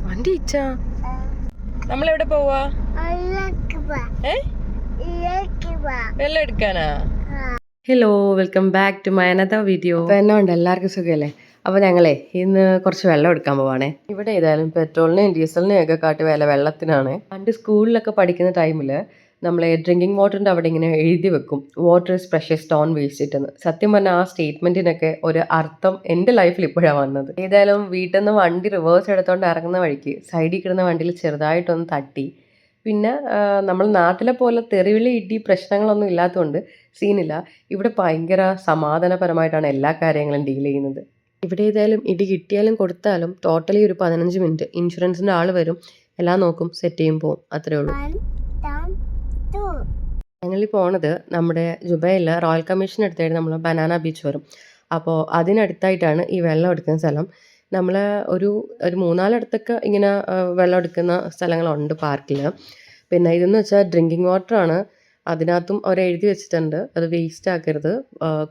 വണ്ടി ഇച്ചാ നമ്മളെവിടെ പോവാ? വെള്ളം എടുക്കാനാ? Hello, welcome back to my another video. അപ്പോൾ എന്നാ ഉണ്ട്, എല്ലാവർക്കും സുഖമല്ലേ? അപ്പോൾ ഞങ്ങളെ ഇന്ന് കുറച്ച് വെള്ളം എടുക്കാൻ പോവാണേ. ഇവിടെ ഏതായാലും പെട്രോളിനെയും ഡീസലിനെയും ഒക്കെ കാട്ടി വില വെള്ളത്തിനാണ്. പണ്ട് സ്കൂളിലൊക്കെ പഠിക്കുന്ന ടൈമിൽ നമ്മളെ ഡ്രിങ്കിങ് വാട്ടറിൻ്റെ അവിടെ ഇങ്ങനെ എഴുതി വെക്കും, water is precious Don waste it എന്ന്. സത്യം പറഞ്ഞാൽ ആ സ്റ്റേറ്റ്മെൻറ്റിനൊക്കെ ഒരു അർത്ഥം എൻ്റെ ലൈഫിൽ ഇപ്പോഴാണ് വന്നത്. ഏതായാലും വീട്ടിൽ നിന്ന് വണ്ടി റിവേഴ്സ് എടുത്തുകൊണ്ട് ഇറങ്ങുന്ന വഴിക്ക് സൈഡിൽ കിടന്ന വണ്ടിയിൽ ചെറുതായിട്ടൊന്ന് തട്ടി. പിന്നെ നമ്മൾ നാട്ടിലെ പോലെ തെറിവിളി ഇടി പ്രശ്നങ്ങളൊന്നും ഇല്ലാത്തതുകൊണ്ട് സീനില്ല. ഇവിടെ ഭയങ്കര സമാധാനപരമായിട്ടാണ് എല്ലാ കാര്യങ്ങളും ഡീൽ ചെയ്യുന്നത്. ഇവിടെ ഏതായാലും ഇടി കിട്ടിയാലും കൊടുത്താലും ടോട്ടലി ഒരു 15 മിനിറ്റ് ഇൻഷുറൻസിൻ്റെ ആൾ വരും, എല്ലാം നോക്കും, സെറ്റ് ചെയ്യും, പോവും, അത്രേ ഉള്ളൂ. ഞങ്ങളീ പോണത് നമ്മുടെ ജുബൈലിൽ റോയൽ കമ്മീഷൻ അടുത്തായിട്ട് നമ്മൾ ബനാന ബീച്ച് വരും. അപ്പോൾ അതിനടുത്തായിട്ടാണ് ഈ വെള്ളം എടുക്കുന്ന സ്ഥലം. നമ്മൾ ഒരു 3-4 ഇങ്ങനെ വെള്ളം എടുക്കുന്ന സ്ഥലങ്ങളുണ്ട് പാർക്കിൽ. പിന്നെ ഇതെന്ന് വെച്ചാൽ ഡ്രിങ്കിങ് വാട്ടറാണ്. അതിനകത്തും അവർ എഴുതി വെച്ചിട്ടുണ്ട്, അത് വേസ്റ്റ് ആക്കരുത്,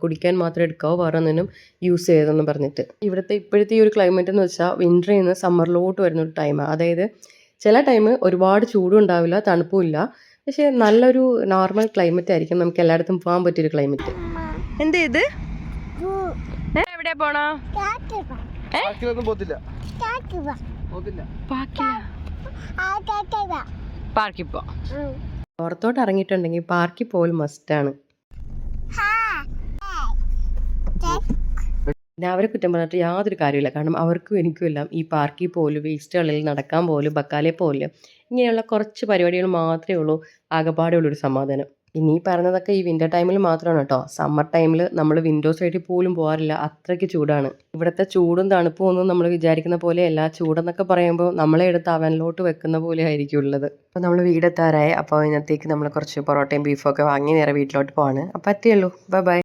കുടിക്കാൻ മാത്രമേ എടുക്കാവൂ, വേറെ ഒന്നിനും യൂസ് ചെയ്തെന്ന് പറഞ്ഞിട്ട്. ഇവിടുത്തെ ഇപ്പോഴത്തെ ഈ ഒരു ക്ലൈമറ്റ് എന്ന് വെച്ചാൽ വിൻ്ററിൽ നിന്ന് സമ്മറിലോട്ട് വരുന്നൊരു ടൈമാണ്. അതായത് ചില ടൈം ഒരുപാട് ചൂടും ഉണ്ടാവില്ല, തണുപ്പും ഇല്ല, പക്ഷേ നല്ലൊരു നോർമൽ ക്ലൈമറ്റ് ആയിരിക്കും, നമുക്ക് എല്ലായിടത്തും പോകാൻ പറ്റിയൊരു ക്ലൈമറ്റ്. എന്താ ഇത്? എവിടെ പോണോ? പാർക്കിൽ പോ. പുറത്തോട്ട് ഇറങ്ങിയിട്ടുണ്ടെങ്കിൽ പാർക്കിൽ പോലും മസ്റ്റാണ്. പിന്നെ അവരെ കുറ്റം പറഞ്ഞിട്ട് യാതൊരു കാര്യമില്ല. കാരണം അവർക്കും എനിക്കും എല്ലാം ഈ പാർക്കിൽ പോലും, വേസ്റ്റുകളിൽ നടക്കാൻ പോലും, ബക്കാലെ പോലും, ഇങ്ങനെയുള്ള കുറച്ച് പരിപാടികൾ മാത്രമേ ഉള്ളൂ ആകെപ്പാടെ ഉള്ളൊരു സമാധാനം. ഇനി ഈ പറഞ്ഞതൊക്കെ ഈ വിൻ്റർ ടൈമിൽ മാത്രമാണ് കേട്ടോ. സമ്മർ ടൈമിൽ നമ്മൾ വിൻഡോ സൈഡിൽ പോലും പോകാറില്ല, അത്രയ്ക്ക് ചൂടാണ്. ഇവിടുത്തെ ചൂടും തണുപ്പും ഒന്നും നമ്മൾ വിചാരിക്കുന്ന പോലെയല്ല. ചൂടെന്നൊക്കെ പറയുമ്പോൾ നമ്മളെ എടുത്ത് അവനിലോട്ട് വെക്കുന്ന പോലെ ആയിരിക്കും ഉള്ളത്. അപ്പോൾ നമ്മൾ വീടെത്താറായി. അപ്പോൾ ഇതിനകത്തേക്ക് നമ്മൾ കുറച്ച് പൊറോട്ടയും ബീഫും ഒക്കെ വാങ്ങി നേരെ വീട്ടിലോട്ട് പോവാണ്. അപ്പോൾ അത്രയേ ഉള്ളൂ. Bye bye.